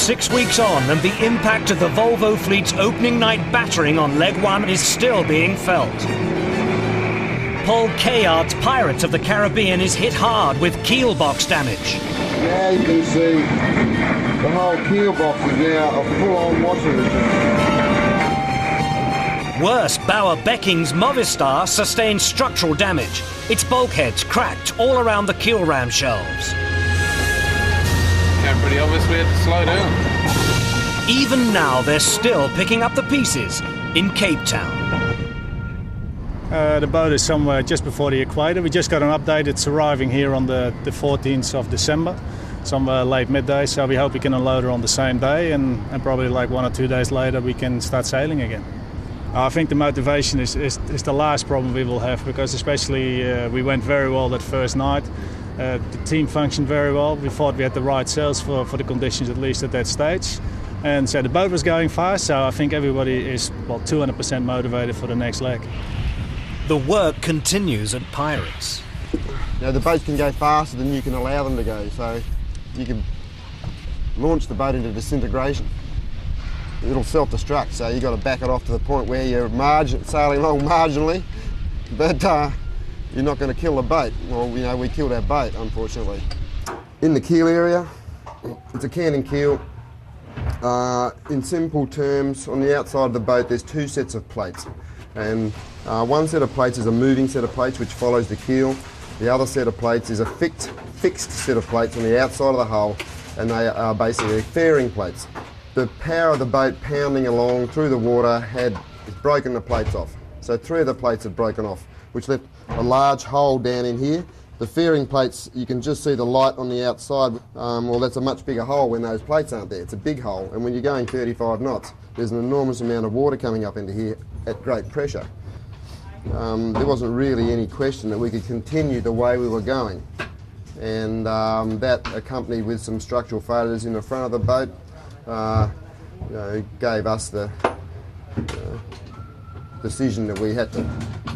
6 weeks on, and the impact of the Volvo fleet's opening night battering on Leg 1 is still being felt. Paul Kayard's Pirates of the Caribbean is hit hard with keel box damage. Now you can see the whole keel box is now a full-on washing machine. Worse, Bauer-Becking's Movistar sustained structural damage. Its bulkheads cracked all around the keel ram shelves. Yeah, pretty obvious we had to slow down. Even now, they're still picking up the pieces in Cape Town. The boat is somewhere just before the equator. We just got an update. It's arriving here on the 14th of December, somewhere late midday. So we hope we can unload her on the same day, and probably like 1 or 2 days later we can start sailing again. I think the motivation is the last problem we will have, because especially we went very well that first night. The team functioned very well. We thought we had the right sails for the conditions, at least at that stage. And so the boat was going fast, so I think everybody is 200% motivated for the next leg. The work continues at Pirates. Now the boats can go faster than you can allow them to go, so you can launch the boat into disintegration. It'll self-destruct, so you've got to back it off to the point where you're sailing along marginally, but you're not going to kill the boat. Well, you know, we killed our boat, unfortunately. In the keel area, it's a canting keel. In simple terms, on the outside of the boat there's 2 sets of plates, and one set of plates is a moving set of plates which follows the keel. The other set of plates is a fixed set of plates on the outside of the hull, and they are basically fairing plates. The power of the boat pounding along through the water had broken the plates off. So 3 of the plates had broken off, which left a large hole down in here. The fairing plates, you can just see the light on the outside. Well, that's a much bigger hole when those plates aren't there. It's a big hole, and when you're going 35 knots, there's an enormous amount of water coming up into here at great pressure. There wasn't really any question that we could continue the way we were going. And that, accompanied with some structural failures in the front of the boat, gave us the decision that we had to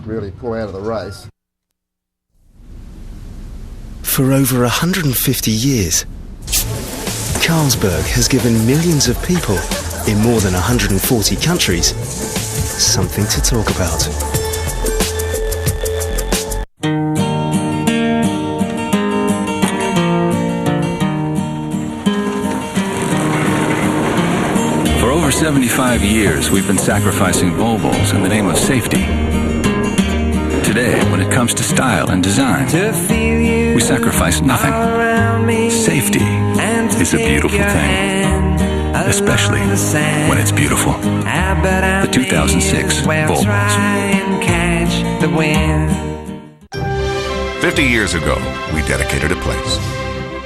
really pull out of the race. For over 150 years, Carlsberg has given millions of people in more than 140 countries something to talk about. For over 75 years, we've been sacrificing Volvos in the name of safety. Today, when it comes to style and design, we sacrifice nothing. Safety is a beautiful thing, especially when it's beautiful. The 2006 Volvos. 50 years ago, we dedicated a place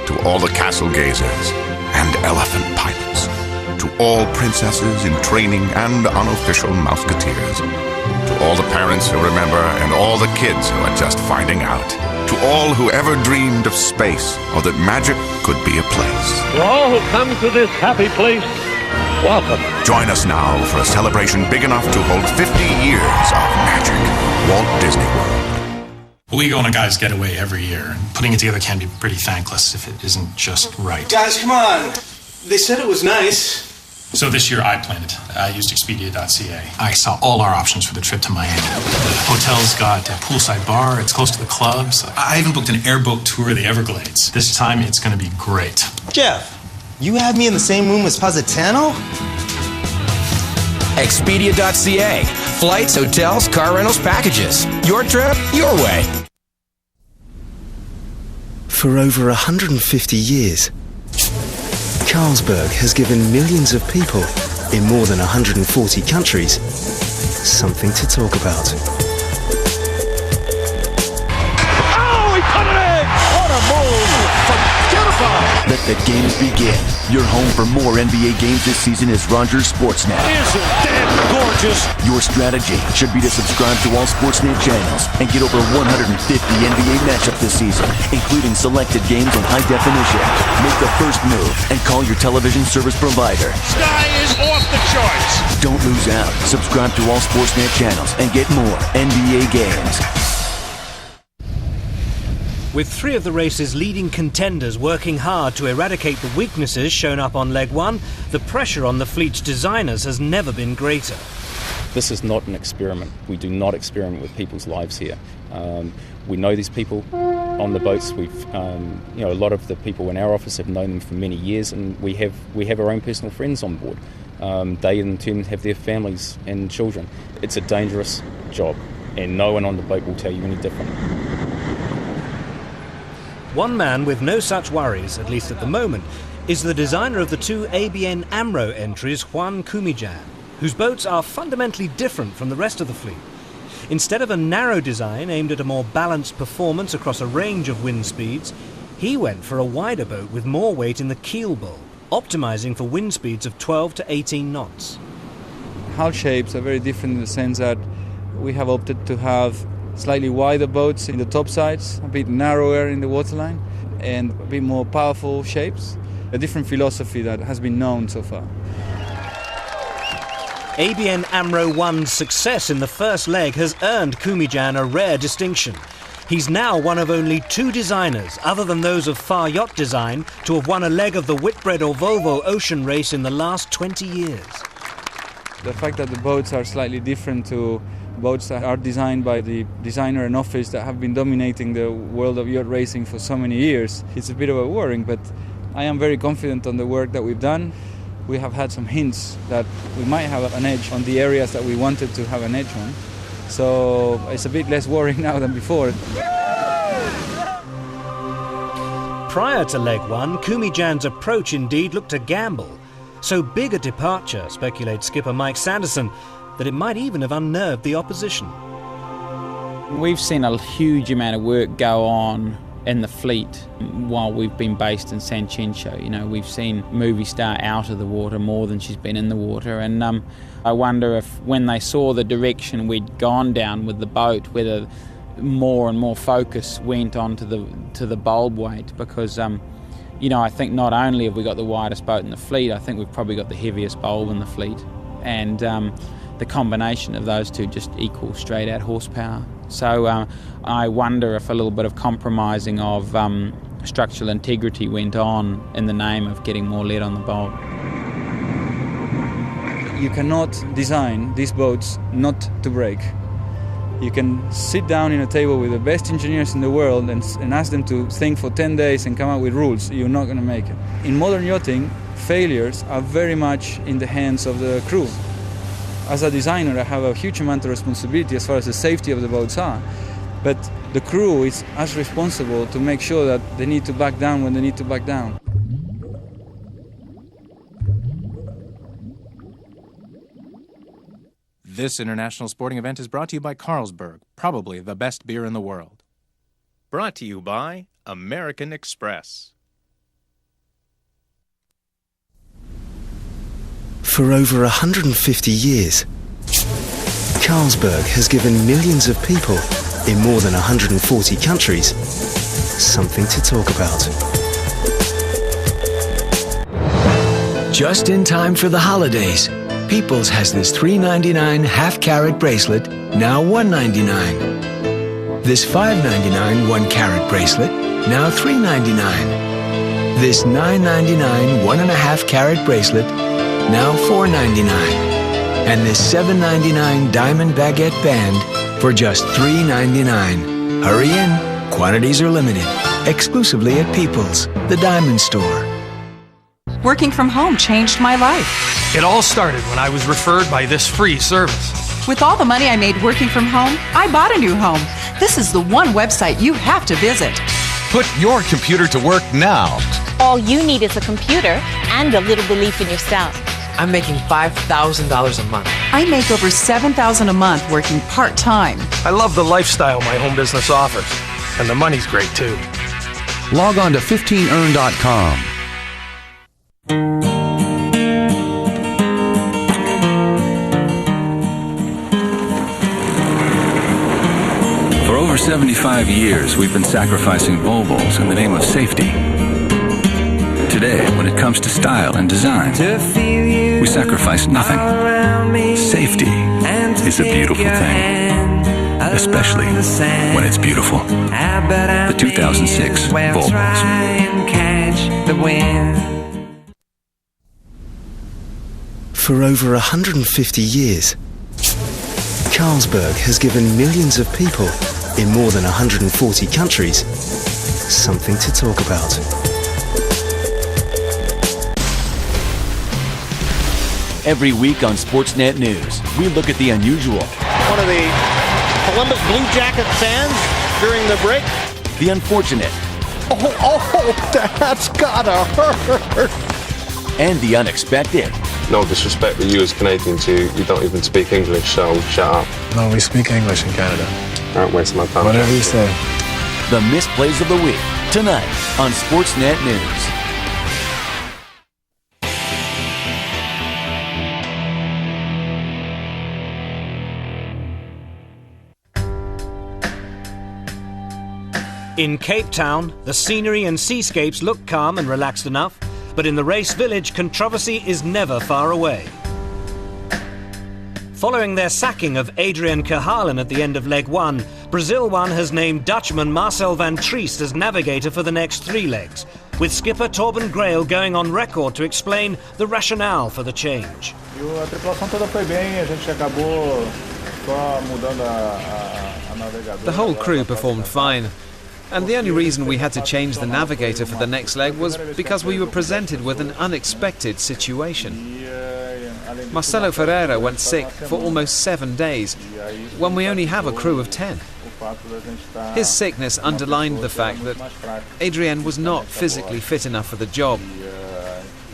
to all the castle gazers and elephant pilots, to all princesses in training and unofficial mouseketeers, to all the parents who remember and all the kids who are just finding out, to all who ever dreamed of space or that magic could be a place. To all who come to this happy place, welcome. Join us now for a celebration big enough to hold 50 years of magic. Walt Disney World. We go on a guy's getaway every year. Putting it together can be pretty thankless if it isn't just right. Guys, come on. They said it was nice. So this year I planned it. I used Expedia.ca. I saw all our options for the trip to Miami. The hotel's got a poolside bar, it's close to the clubs. I even booked an airboat tour of the Everglades. This time it's going to be great. Jeff, you have me in the same room as Positano? Expedia.ca. Flights, hotels, car rentals, packages. Your trip, your way. For over 150 years, Carlsberg has given millions of people in more than 140 countries something to talk about. Oh, he put it in! What a move from Beautiful! Let the games begin. Your home for more NBA games this season is Rogers Sportsnet. Isn't that gorgeous? Your strategy should be to subscribe to all Sportsnet channels and get over 150 NBA matchups this season, including selected games in high definition. Make the first move and call your television service provider. Sky is off the charts. Don't lose out. Subscribe to all Sportsnet channels and get more NBA games. With three of the race's leading contenders working hard to eradicate the weaknesses shown up on leg one, the pressure on the fleet's designers has never been greater. This is not an experiment. We do not experiment with people's lives here. We know these people on the boats. We've, a lot of the people in our office have known them for many years, and we have our own personal friends on board. They in turn have their families and children. It's a dangerous job, and no one on the boat will tell you any different. One man with no such worries, at least at the moment, is the designer of the two ABN AMRO entries, Juan Cumijan, whose boats are fundamentally different from the rest of the fleet. Instead of a narrow design aimed at a more balanced performance across a range of wind speeds, he went for a wider boat with more weight in the keel bulb, optimizing for wind speeds of 12 to 18 knots. Hull shapes are very different in the sense that we have opted to have slightly wider boats in the top sides, a bit narrower in the waterline, and a bit more powerful shapes. A different philosophy that has been known so far. ABN AMRO 1's success in the first leg has earned Cumijan a rare distinction. He's now one of only two designers, other than those of Far Yacht Design, to have won a leg of the Whitbread or Volvo ocean race in the last 20 years. The fact that the boats are slightly different to boats that are designed by the designer and office that have been dominating the world of yacht racing for so many years, it's a bit of a worrying, but I am very confident on the work that we've done. We have had some hints that we might have an edge on the areas that we wanted to have an edge on. So it's a bit less worrying now than before. Prior to leg one, Cumijan's approach indeed looked a gamble. So big a departure, speculates skipper Mike Sanderson, that it might even have unnerved the opposition. We've seen a huge amount of work go on in the fleet while we've been based in San Chencho. You know, we've seen movie star out of the water more than she's been in the water, and I wonder if when they saw the direction we'd gone down with the boat, whether more and more focus went on to the bulb weight, because I think not only have we got the widest boat in the fleet, I think we've probably got the heaviest bulb in the fleet, and the combination of those two just equals straight out horsepower. So I wonder if a little bit of compromising of structural integrity went on in the name of getting more lead on the bulb. You cannot design these boats not to break. You can sit down in a table with the best engineers in the world and ask them to think for 10 days and come up with rules. You're not going to make it. In modern yachting, failures are very much in the hands of the crew. As a designer, I have a huge amount of responsibility as far as the safety of the boats are. But the crew is as responsible to make sure that they need to back down when they need to back down. This international sporting event is brought to you by Carlsberg, probably the best beer in the world. Brought to you by American Express. For over 150 years, Carlsberg has given millions of people in more than 140 countries something to talk about. Just in time for the holidays, Peoples has this $3.99 half-carat bracelet, now $1.99. This $5.99 1-carat bracelet, now $3.99. This $9.99 1.5-carat bracelet, now $4.99. And this $7.99 diamond baguette band for just $3.99. Hurry in, quantities are limited. Exclusively at People's, the diamond store. Working from home changed my life. It all started when I was referred by this free service. With all the money I made working from home, I bought a new home. This is the one website you have to visit. Put your computer to work now. All you need is a computer and a little belief in yourself. I'm making $5,000 a month. I make over $7,000 a month working part-time. I love the lifestyle my home business offers, and the money's great too. Log on to 15earn.com. For over 75 years, we've been sacrificing Volvos in the name of safety. Today, when it comes to style and design, we sacrifice nothing. Safety is a beautiful thing. especially when it's beautiful. The 2006 Volvo. For over 150 years, Carlsberg has given millions of people in more than 140 countries something to talk about. Every week on Sportsnet News, we look at the unusual. One of the Columbus Blue Jacket fans during the break. The unfortunate. Oh, that's gotta hurt. And the unexpected. No disrespect, but you as Canadians, you don't even speak English, so shut up. No, we speak English in Canada. Don't waste my time. Whatever you say. The missed plays of the week, tonight on Sportsnet News. In Cape Town, the scenery and seascapes look calm and relaxed enough, but in the race village, controversy is never far away. Following their sacking of Adrian Verhalen at the end of leg one, Brazil 1 has named Dutchman Marcel van Triest as navigator for the next 3 legs, with skipper Torben Grael going on record to explain the rationale for the change. The whole crew performed fine. And the only reason we had to change the navigator for the next leg was because we were presented with an unexpected situation. Marcelo Ferreira went sick for almost 7 days, when we only have a crew of 10. His sickness underlined the fact that Adrian was not physically fit enough for the job.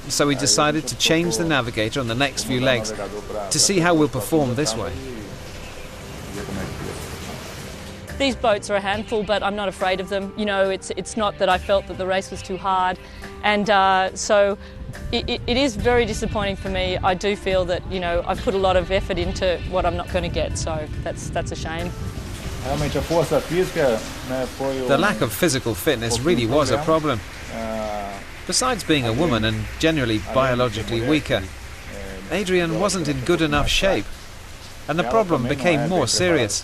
So we decided to change the navigator on the next few legs to see how we'll perform this way. These boats are a handful, but I'm not afraid of them. You know, it's not that I felt that the race was too hard, and so it is very disappointing for me. I do feel that, you know, I've put a lot of effort into what I'm not going to get, so that's a shame. The lack of physical fitness really was a problem. Besides being a woman and generally biologically weaker, Adrian wasn't in good enough shape, and the problem became more serious.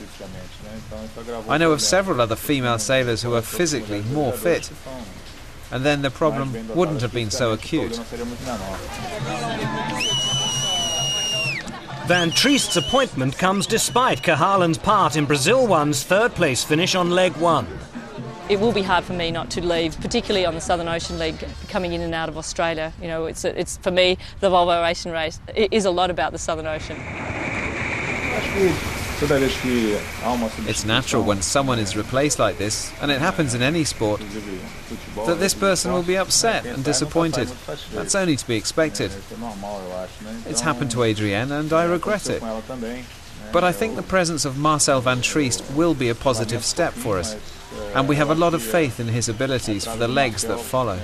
I know of several other female sailors who are physically more fit, and then the problem wouldn't have been so acute. Van Triest's appointment comes despite Verhalen's part in Brazil 1's third-place finish on leg 1. It will be hard for me not to leave, particularly on the Southern Ocean League, coming in and out of Australia. You know, it's for me, the Volvo Racing Race, it is a lot about the Southern Ocean. It's natural when someone is replaced like this, and it happens in any sport, that this person will be upset and disappointed. That's only to be expected. It's happened to Adrian, and I regret it. But I think the presence of Marcel van Triest will be a positive step for us, and we have a lot of faith in his abilities for the legs that follow.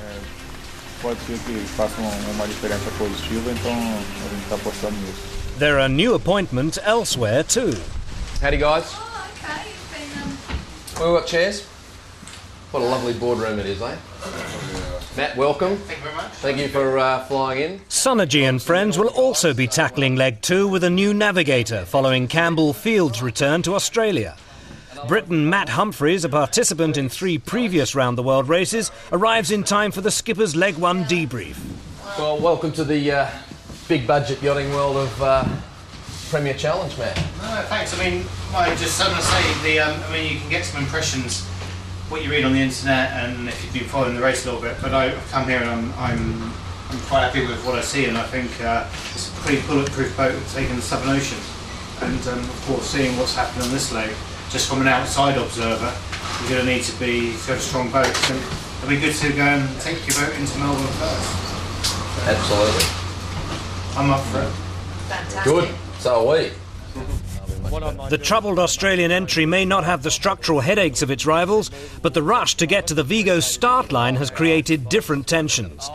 There are new appointments elsewhere too. Howdy guys. We've got chairs. What a lovely boardroom it is, eh? Matt, welcome. Thank you very much. Thank you for flying in. Sonergy and friends will also be tackling leg 2 with a new navigator following Campbell Field's return to Australia. Briton Matt Humphreys, a participant in 3 previous round-the-world races, arrives in time for the skipper's leg 1 debrief. Well, welcome to the big-budget yachting world of Premier Challenge, Matt. No, thanks. I mean, I just want to say, I mean, you can get some impressions, what you read on the internet, and if you've been following the race a little bit. But I've come here and I'm quite happy with what I see, and I think it's a pretty bulletproof boat taking the Southern Ocean. And of course, seeing what's happened on this leg, just from an outside observer, you're going to need to have strong boats, and it'll be good to go and take your boat into Melbourne first. Absolutely. I'm up for it. Fantastic. Good. So are we. The troubled Australian entry may not have the structural headaches of its rivals, but the rush to get to the Vigo start line has created different tensions.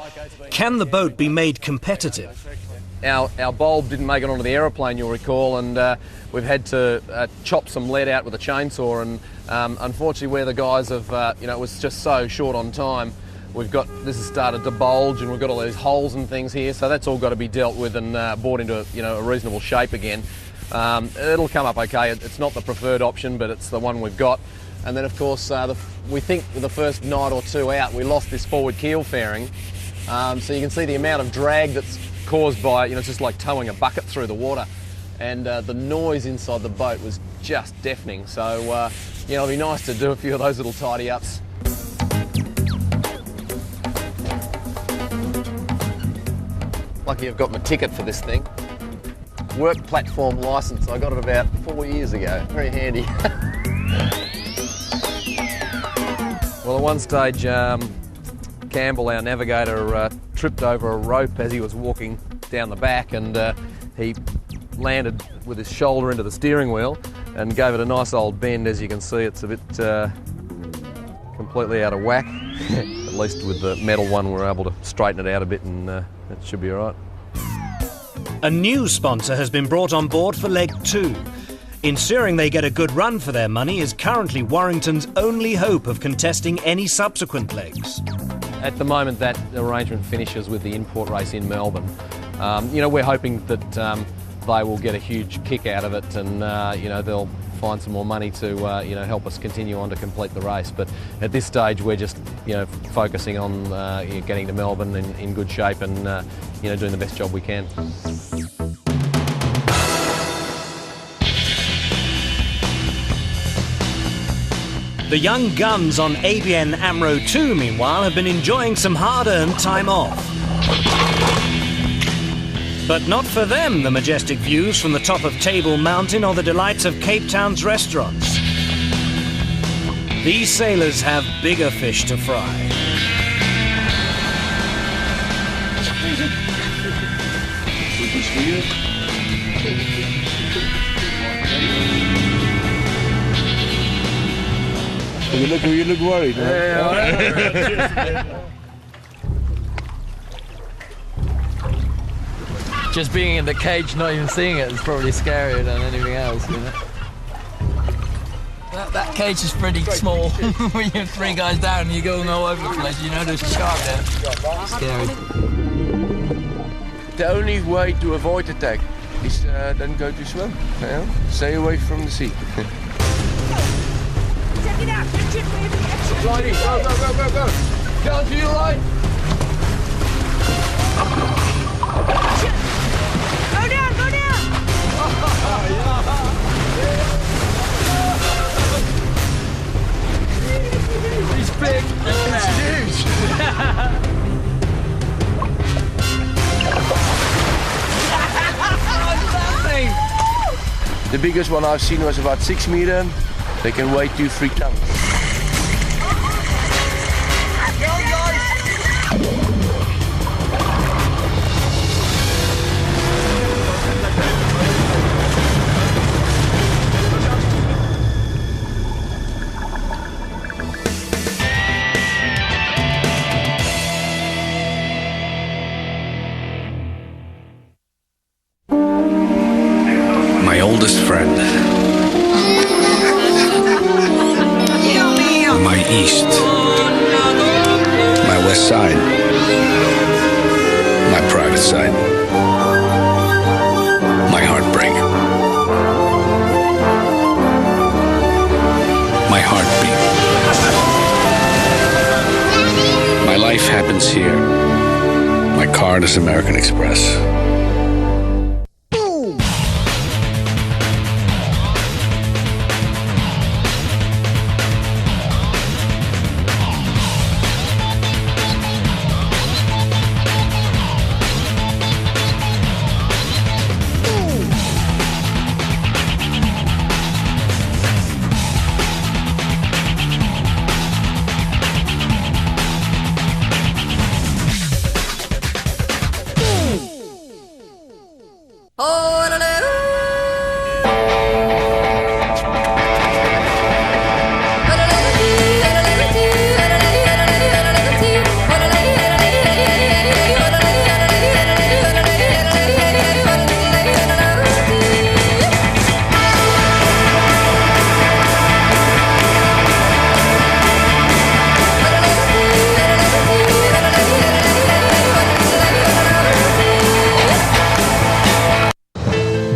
Can the boat be made competitive? Our bulb didn't make it onto the aeroplane, you'll recall, and we've had to chop some lead out with a chainsaw, and unfortunately where the guys have, it was just so short on time, this has started to bulge, and we've got all these holes and things here, so that's all got to be dealt with and brought into a reasonable shape again. it'll come up okay. It's not the preferred option, but it's the one we've got. And then, of course, we think the first night or two out, we lost this forward keel fairing. So you can see the amount of drag that's caused by, it's just like towing a bucket through the water. And the noise inside the boat was just deafening. So, it'll be nice to do a few of those little tidy-ups. Lucky I've got my ticket for this thing. Work platform licence. I got it about 4 years ago. Very handy. Well, at one stage, Campbell, our navigator, tripped over a rope as he was walking down the back, and he landed with his shoulder into the steering wheel and gave it a nice old bend. As you can see, it's a bit completely out of whack. At least with the metal one, we're able to straighten it out a bit, and it should be all right. A new sponsor has been brought on board for leg 2. Ensuring they get a good run for their money is currently Warrington's only hope of contesting any subsequent legs. At the moment, that arrangement finishes with the import race in Melbourne. We're hoping that they will get a huge kick out of it, and they'll find some more money to help us continue on to complete the race. But at this stage, we're just focusing on getting to Melbourne in good shape and doing the best job we can. The young guns on ABN AMRO 2, meanwhile, have been enjoying some hard-earned time off. But not for them, the majestic views from the top of Table Mountain or the delights of Cape Town's restaurants. These sailors have bigger fish to fry. You look worried. Just being in the cage, not even seeing it, is probably scarier than anything else, That cage is pretty small. When you're 3 guys down and you're going all over the place, there's a shark there. Scary. The only way to avoid attack is then go to swim. Stay away from the sea. Check it out! Line, go, go, go, go, go! Down to your line! Go down, go down! He's big! It's huge! The biggest one I've seen was about 6 meters. They can weigh 2-3 tons. My oldest friend. My east. My west side. My private side. My heartbreak. My heartbeat. My life happens here. My card is American Express.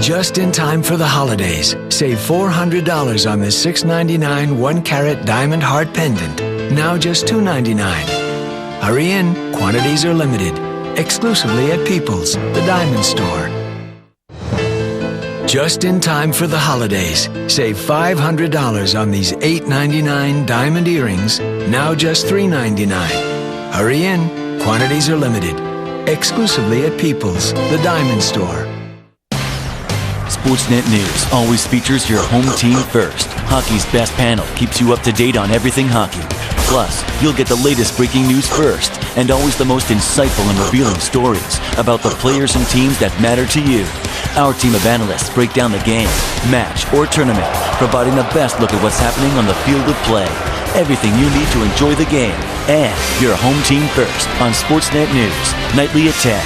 Just in time for the holidays. Save $400 on this $6.99 1-carat diamond heart pendant. Now just $2.99. Hurry in, quantities are limited. Exclusively at People's, the diamond store. Just in time for the holidays. Save $500 on these $8.99 diamond earrings. Now just $3.99. Hurry in, quantities are limited. Exclusively at People's, the diamond store. Sportsnet News always features your home team first. Hockey's best panel keeps you up to date on everything hockey. Plus, you'll get the latest breaking news first, and always the most insightful and revealing stories about the players and teams that matter to you. Our team of analysts break down the game, match, or tournament, providing the best look at what's happening on the field of play. Everything you need to enjoy the game. And your home team first on Sportsnet News, nightly at 10.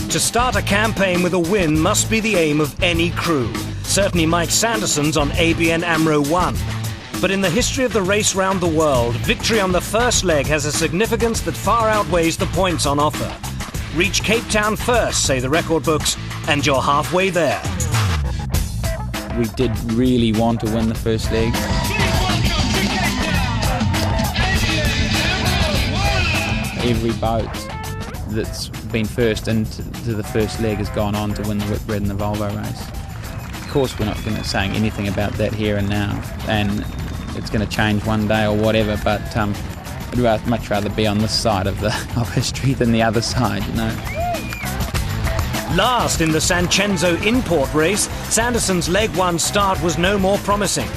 To start a campaign with a win must be the aim of any crew. Certainly Mike Sanderson's on ABN AMRO 1. But in the history of the race round the world, victory on the first leg has a significance that far outweighs the points on offer. Reach Cape Town first, say the record books, and you're halfway there. We did really want to win the first leg. Every boat that's been first into the first leg has gone on to win the Whitbread and the Volvo race. Of course, we're not going to say anything about that here and now, and it's going to change one day or whatever, but I'd much rather be on this side of history than the other side, you know. Last in the Sancenzo import race, Sanderson's leg one start was no more promising.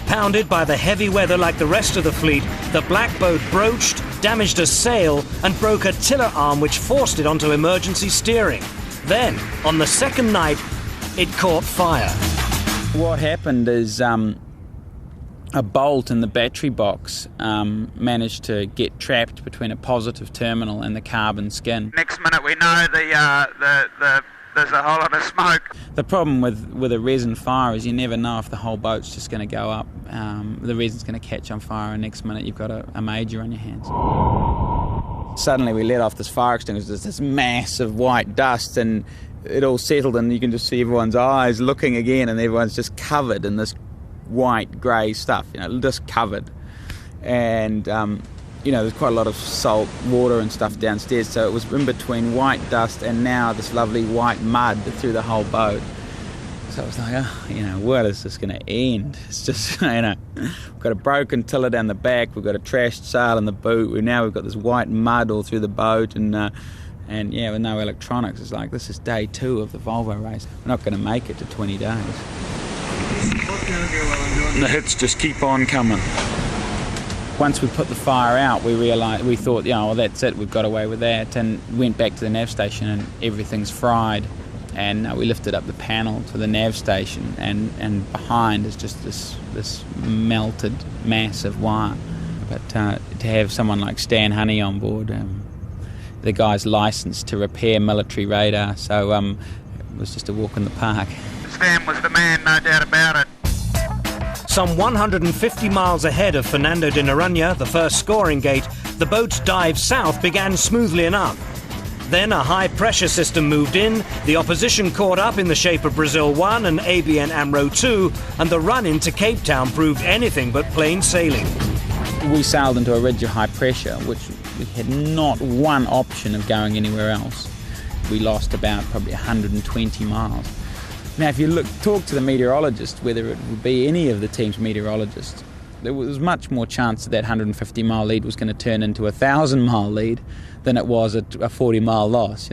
Pounded by the heavy weather like the rest of the fleet, the black boat broached, damaged a sail, and broke a tiller arm which forced it onto emergency steering. Then, on the second night, it caught fire. What happened is a bolt in the battery box managed to get trapped between a positive terminal and the carbon skin. Next minute we know there's a whole lot of smoke. The problem with a resin fire is you never know if the whole boat's just going to go up. The resin's going to catch on fire, and next minute you've got a major on your hands. Suddenly we let off this fire extinguisher, there's this massive white dust, and it all settled, and you can just see everyone's eyes looking again, and everyone's just covered in this white, grey stuff, just covered. And there's quite a lot of salt water and stuff downstairs, so it was in between white dust and now this lovely white mud through the whole boat. So I was like, where is this going to end? It's just, we've got a broken tiller down the back, we've got a trashed sail in the boot, now we've got this white mud all through the boat, and with no electronics. It's like, this is day 2 of the Volvo race. We're not going to make it to 20 days. The hits just keep on coming. Once we put the fire out, we thought, well, that's it, we've got away with that, and went back to the nav station, and everything's fried. And we lifted up the panel to the nav station, and behind is just this melted mass of wire. But to have someone like Stan Honey on board, the guy's licensed to repair military radar, so it was just a walk in the park. Stan was the man, no doubt about it. Some 150 miles ahead of Fernando de Noronha, the first scoring gate, the boat's dive south began smoothly enough. Then a high-pressure system moved in, the opposition caught up in the shape of Brazil 1 and ABN AMRO 2, and the run into Cape Town proved anything but plain sailing. We sailed into a ridge of high pressure, which we had not one option of going anywhere else. We lost about probably 120 miles. Now, if you talk to the meteorologist, whether it would be any of the team's meteorologists, there was much more chance that 150-mile lead was going to turn into a 1,000-mile lead than it was a 40-mile loss,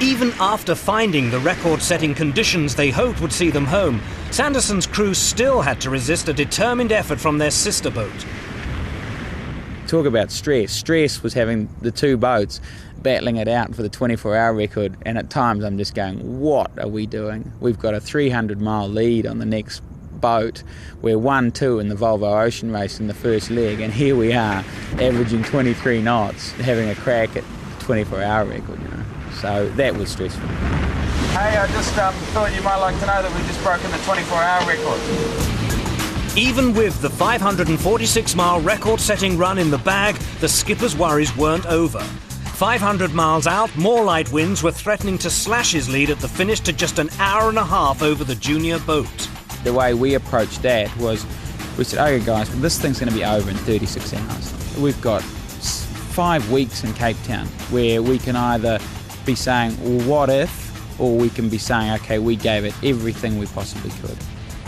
Even after finding the record-setting conditions they hoped would see them home, Sanderson's crew still had to resist a determined effort from their sister boat. Talk about stress. Stress was having the two boats battling it out for the 24-hour record, and at times I'm just going, what are we doing? We've got a 300-mile lead on the next boat. We're 1-2 in the Volvo Ocean race in the first leg, and here we are averaging 23 knots having a crack at the 24-hour record, So that was stressful. Hey, I just thought you might like to know that we've just broken the 24-hour record. Even with the 546-mile record-setting run in the bag, the skipper's worries weren't over. 500 miles out, more light winds were threatening to slash his lead at the finish to just an hour and a half over the junior boat. The way we approached that was, we said, okay guys, this thing's going to be over in 36 hours. We've got 5 weeks in Cape Town where we can either be saying, well, what if, or we can be saying, okay, we gave it everything we possibly could.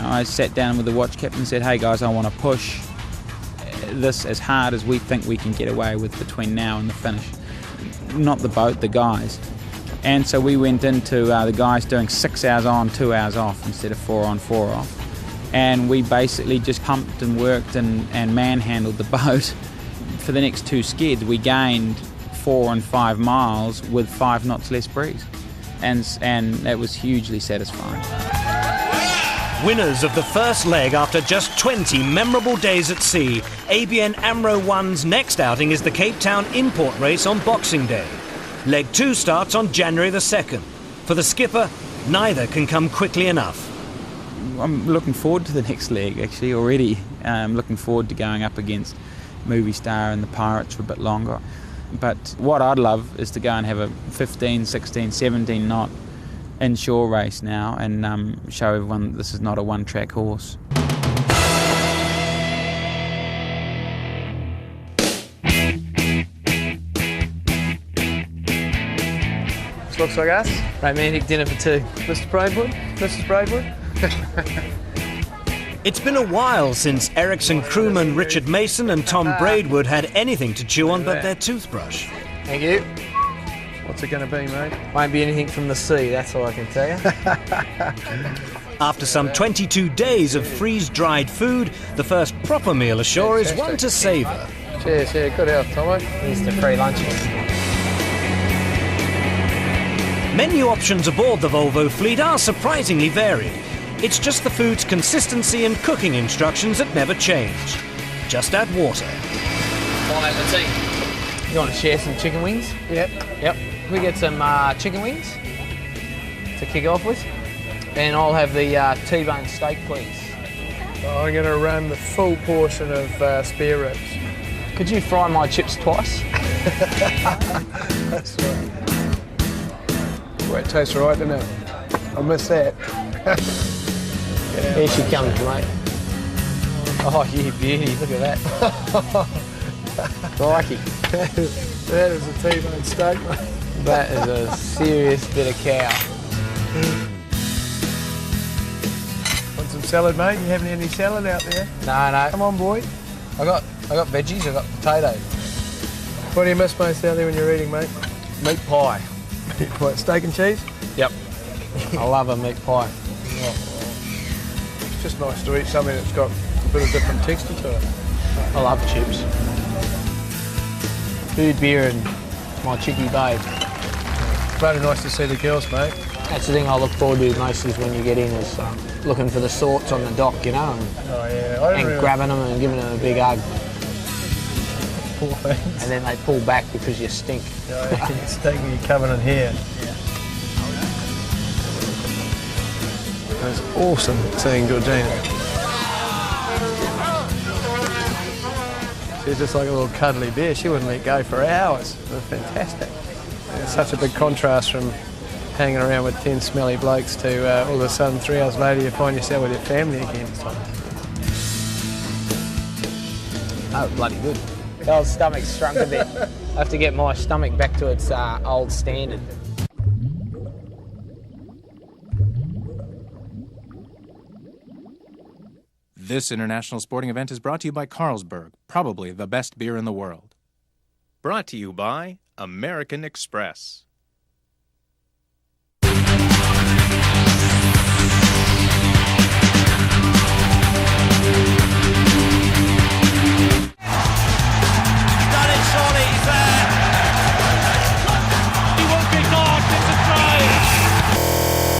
I sat down with the watch captain and said, hey guys, I want to push this as hard as we think we can get away with between now and the finish. Not the boat, the guys. And so we went into the guys doing 6 hours on, 2 hours off instead of 4 on, 4 off. And we basically just pumped and worked and manhandled the boat. For the next 2 skids, we gained 4 and 5 miles with 5 knots less breeze. And that was hugely satisfying. Winners of the first leg after just 20 memorable days at sea, ABN AMRO 1's next outing is the Cape Town import race on Boxing Day. Leg 2 starts on January the 2nd. For the skipper, neither can come quickly enough. I'm looking forward to the next leg, actually, already. I'm looking forward to going up against Movie Star and the Pirates for a bit longer. But what I'd love is to go and have a 15, 16, 17 knot inshore race now and show everyone this is not a one-track horse. This looks like us. Romantic dinner for 2. Mr. Braidwood? Mrs. Braidwood? It's been a while since Ericsson crewman Richard Mason and Tom Braidwood had anything to chew on but their toothbrush. Thank you. What's it going to be, mate? Won't be anything from the sea, that's all I can tell you. After some 22 days of freeze-dried food, the first proper meal ashore is one to savour. Cheers, yeah, good health, Tomo. Here's the free lunches. Menu options aboard the Volvo fleet are surprisingly varied. It's just the food's consistency and cooking instructions that never change. Just add water. Right, let's eat. You want to share some chicken wings? Yep. Can we get some chicken wings to kick off with? And I'll have the T-bone steak, please. I'm going to run the full portion of spare ribs. Could you fry my chips twice? That's right. Well, it tastes right, doesn't it? I missed that. Here she comes, mate. Oh, you beauty, look at that. Crikey. That is a T-bone steak, mate. That is a serious bit of cow. Want some salad, mate? You haven't had any salad out there? No. Come on, boy. I got veggies, I got potatoes. What do you miss most out there when you're eating, mate? Meat pie. Meat pie. Steak and cheese? Yep. I love a meat pie. It's just nice to eat something that's got a bit of different texture to it. I love chips. Food, beer and my chickie babe. Very nice to see the girls, mate. That's the thing I look forward to most is when you get in is looking for the sorts on the dock, you know, and grabbing them and giving them a big hug. And then they pull back because you stink. You stink when you're coming in here. It's awesome seeing Georgina. She's just like a little cuddly bear. She wouldn't let go for hours. It was fantastic. It's such a big contrast from hanging around with 10 smelly blokes to all of a sudden 3 hours later you find yourself with your family again. Oh, bloody good. The old stomach's shrunk a bit. I have to get my stomach back to its old standard. This international sporting event is brought to you by Carlsberg, probably the best beer in the world. Brought to you by American Express.